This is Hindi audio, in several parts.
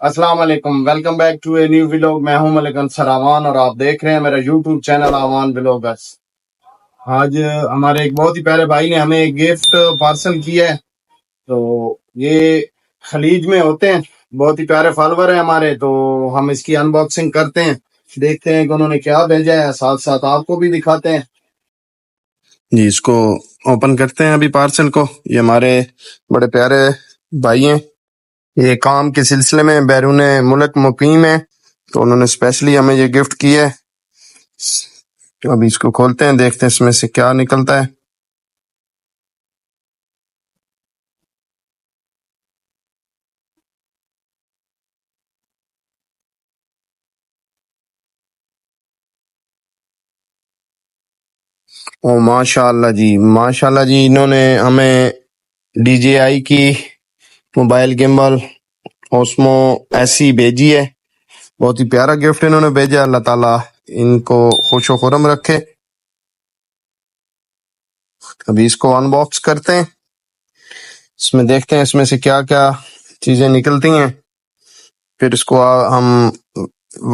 अस्सलाम वालेकुम। Welcome back to a new vlog. मैं हूं मलिक अंसर आवान और आप देख रहे हैं मेरा यूट्यूब चैनल आवान व्लॉगर्स। आज हमारे एक बहुत ही प्यारे भाई ने हमें एक गिफ्ट पार्सल किया है। तो ये खलीज में होते हैं, बहुत ही प्यारे फॉलोवर हैं हमारे। तो हम इसकी अनबॉक्सिंग करते हैं, देखते हैं कि उन्होंने क्या भेजा है, साथ साथ आपको भी दिखाते हैं जी। इसको ओपन करते हैं अभी पार्सल को। ये हमारे बड़े प्यारे भाई हैं, ये काम के सिलसिले में बैरून मुल्क मुकीम है, तो उन्होंने स्पेशली हमें ये गिफ्ट किया है। तो अभी इसको खोलते हैं, देखते हैं इसमें से क्या निकलता है। ओ माशाल्लाह जी, माशाल्लाह जी, इन्होंने हमें DJI की मोबाइल गिम्बल ओस्मो ऐसी भेजी है। बहुत ही प्यारा गिफ्ट इन्होंने भेजा। अल्लाह ताला इनको खुशो खुरम रखे। अभी इसको अनबॉक्स करते हैं, इसमें देखते हैं इसमें से क्या क्या चीजें निकलती हैं। फिर इसको हम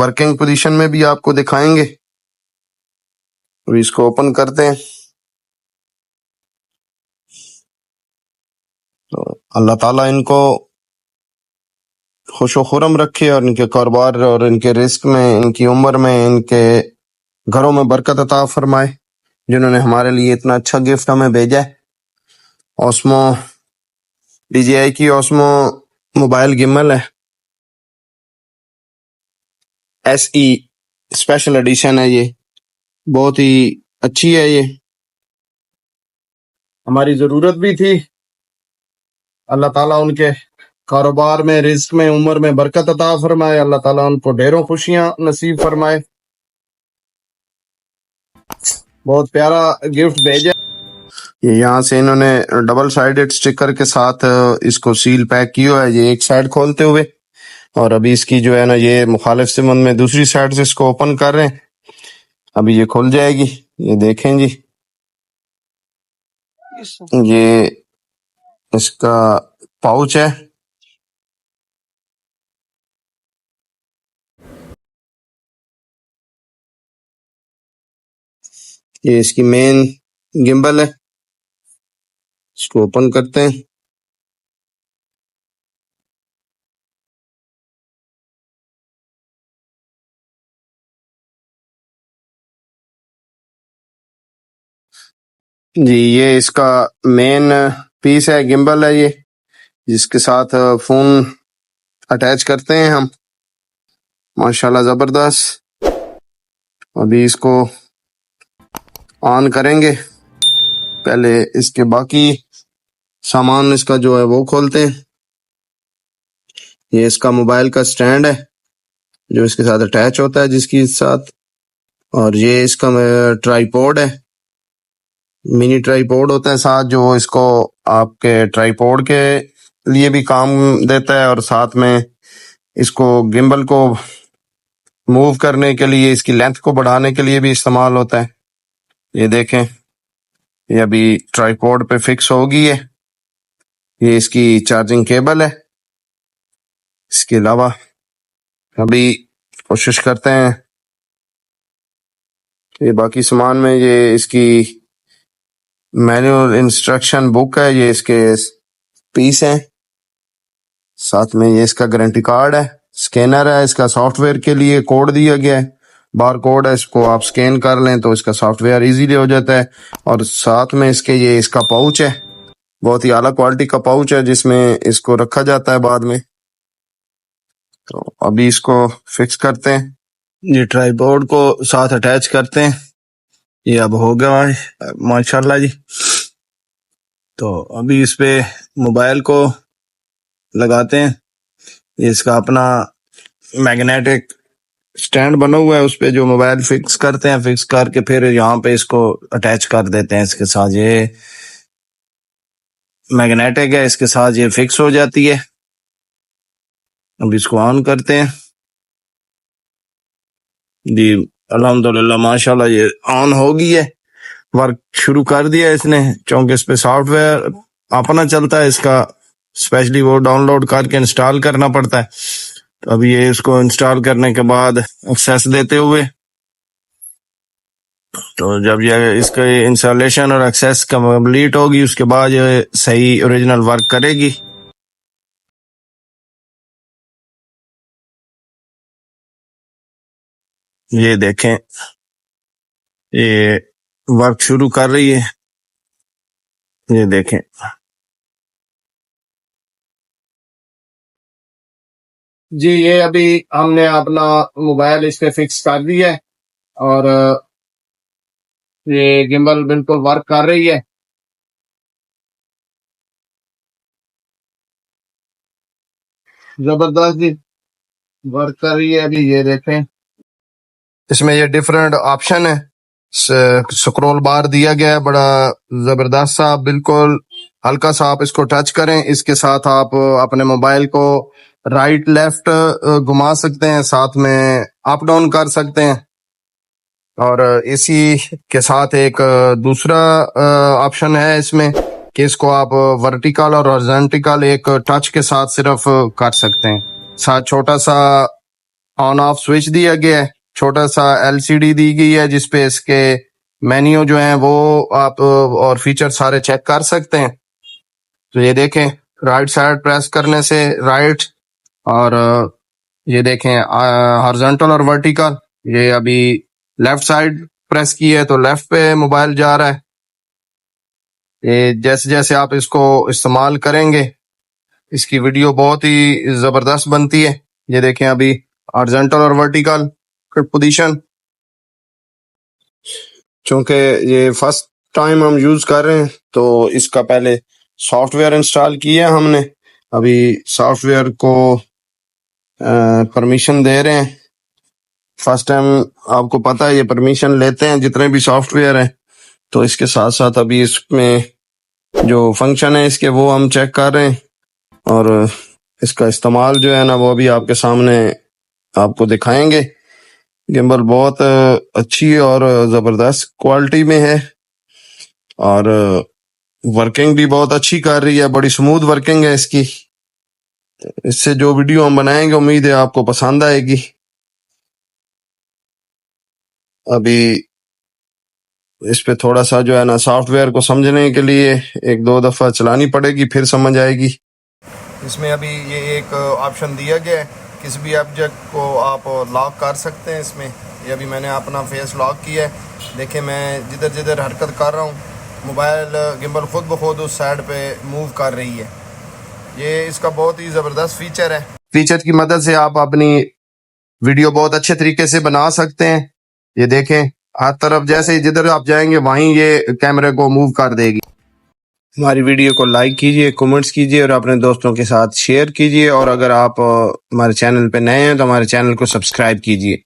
वर्किंग पोजीशन में भी आपको दिखाएंगे। अभी इसको ओपन करते हैं। तो अल्लाह ताला इनको खुशो खुरम रखे और इनके कारोबार और इनके रिस्क में, इनकी उम्र में, इनके घरों में बरकत अता फरमाए, जिन्होंने हमारे लिए इतना अच्छा गिफ्ट हमें भेजा है। ओस्मो DJI की ओस्मो मोबाइल गिम्बल है, SE स्पेशल एडिशन है। ये बहुत ही अच्छी है। ये हमारी जरूरत भी थी। अल्लाह ताला उनके कारोबार में, रिस्क में, उम्र में बरकत अता फरमाए। अल्लाह ताला उनको ढेरों खुशियां नसीब फरमाए। बहुत प्यारा गिफ्ट भेजा। ये यहाँ से इन्होंने डबल साइडेड स्टिकर के साथ इसको सील पैक किया है, ये एक साइड खोलते हुए। और अभी इसकी जो है ना, ये मुखालिफ सिमत में दूसरी साइड से इसको ओपन कर रहे हैं। अभी ये खुल जाएगी, ये देखें जी। ये इसका पाउच है। ये इसकी मेन गिम्बल है, इसको ओपन करते हैं। जी, ये इसका मेन पीस है, गिम्बल है ये, जिसके साथ फोन अटैच करते हैं हम। माशाल्लाह जबरदस्त। अभी इसको ऑन करेंगे, पहले इसके बाकी सामान इसका जो है वो खोलते हैं। ये इसका मोबाइल का स्टैंड है जो इसके साथ अटैच होता है, जिसके साथ। और ये इसका ट्राईपोड है, मिनी ट्राईपोड होता है साथ, जो इसको आपके ट्राईपोड के लिए भी काम देता है और साथ में इसको गिम्बल को मूव करने के लिए, इसकी लेंथ को बढ़ाने के लिए भी इस्तेमाल होता है। ये देखें, ये अभी ट्राईपोड पे फिक्स हो गई है। ये इसकी चार्जिंग केबल है। इसके अलावा अभी कोशिश करते हैं, ये बाकी सामान में ये इसकी मैनुअल इंस्ट्रक्शन बुक है, ये इसके पीस हैं। साथ में ये इसका गारंटी कार्ड है, स्कैनर है, इसका सॉफ्टवेयर के लिए कोड दिया गया है, बार कोड है, इसको आप स्कैन कर लें तो इसका सॉफ्टवेयर इजीली हो जाता है। और साथ में इसके ये इसका पाउच है, बहुत ही आला क्वालिटी का पाउच है, जिसमें इसको रखा जाता है बाद में। तो अभी इसको फिक्स करते हैं, ये ट्राइपॉड को साथ अटैच करते हैं। ये अब हो गया है माशाल्लाह जी। तो अभी इस पे मोबाइल को लगाते हैं। ये इसका अपना मैग्नेटिक स्टैंड बना हुआ है, उस पे जो मोबाइल फिक्स करते हैं, फिक्स करके फिर यहाँ पे इसको अटैच कर देते हैं इसके साथ। ये मैग्नेटिक है, इसके साथ ये फिक्स हो जाती है। अब इसको ऑन करते हैं जी। अल्हम्दुलिल्लाह माशाल्लाह ये ऑन हो गई है, वर्क शुरू कर दिया इसने। चूंकि इस पे सॉफ्टवेयर अपना चलता है, इसका स्पेशली वो डाउनलोड करके इंस्टॉल करना पड़ता है। तो अभी ये इसको इंस्टॉल करने के बाद एक्सेस देते हुए, तो जब ये इसका इंस्टॉलेशन और एक्सेस कंप्लीट होगी उसके बाद ये सही ओरिजिनल वर्क करेगी। ये देखें, ये वर्क शुरू कर रही है। ये देखें, जी ये अभी हमने अपना मोबाइल इस पे फिक्स कर दिया है और ये गिम्बल बिल्कुल वर्क कर रही है। जबरदस्त जी, वर्क कर रही है अभी। ये देखें, इसमें ये डिफरेंट ऑप्शन है, स्क्रॉल बार दिया गया है, बड़ा जबरदस्त सा, बिल्कुल हल्का सा आप इसको टच करें, इसके साथ आप अपने मोबाइल को राइट लेफ्ट घुमा सकते हैं, साथ में अप डाउन कर सकते हैं। और इसी के साथ एक दूसरा ऑप्शन है इसमें कि इसको आप वर्टिकल और हॉरिजॉन्टल एक टच के साथ सिर्फ कर सकते हैं। साथ छोटा सा ऑन ऑफ स्विच दिया गया है, छोटा सा एलसीडी दी गई है जिसपे इसके मेन्यू जो है वो आप और फीचर सारे चेक कर सकते हैं। तो ये देखें, राइट साइड प्रेस करने से राइट, और ये देखें हॉरिजॉन्टल और वर्टिकल, ये अभी लेफ्ट साइड प्रेस की है तो लेफ्ट पे मोबाइल जा रहा है। ये जैसे जैसे आप इसको इस्तेमाल करेंगे इसकी वीडियो बहुत ही जबरदस्त बनती है। ये देखें अभी हॉरिजॉन्टल और वर्टिकल पोजीशन, चूंकि ये फर्स्ट टाइम हम यूज कर रहे हैं तो इसका पहले सॉफ्टवेयर इंस्टॉल किया हमने। अभी सॉफ्टवेयर को परमिशन दे रहे हैं। फर्स्ट टाइम आपको पता है ये परमिशन लेते हैं जितने भी सॉफ्टवेयर हैं, तो इसके साथ साथ अभी इसमें जो फंक्शन है इसके वो हम चेक कर रहे हैं और इसका इस्तेमाल जो है ना वो अभी आपके सामने आपको दिखाएंगे। गिम्बल बहुत अच्छी और जबरदस्त क्वालिटी में है और वर्किंग भी बहुत अच्छी कर रही है, बड़ी स्मूथ वर्किंग है इसकी। इससे जो वीडियो हम बनाएंगे उम्मीद है आपको पसंद आएगी। अभी इस पे थोड़ा सा जो है ना सॉफ्टवेयर को समझने के लिए एक दो दफ़ा चलानी पड़ेगी, फिर समझ आएगी। इसमें अभी ये एक ऑप्शन दिया गया है, किसी भी ऑब्जेक्ट को आप लॉक कर सकते हैं इसमें। ये अभी मैंने अपना फेस लॉक किया है, देखिए मैं जिधर जिधर हरकत कर रहा हूँ मोबाइल गिम्बल खुद ब खुद उस साइड पे मूव कर रही है। ये इसका बहुत ही ज़बरदस्त फीचर है। फीचर की मदद से आप अपनी वीडियो बहुत अच्छे तरीके से बना सकते हैं। ये देखें, हर तरफ जैसे ही जिधर आप जाएंगे वहीं ये कैमरे को मूव कर देगी। हमारी वीडियो को लाइक कीजिए, कमेंट्स कीजिए और अपने दोस्तों के साथ शेयर कीजिए। और अगर आप हमारे चैनल पे नए हैं तो हमारे चैनल को सब्सक्राइब कीजिए।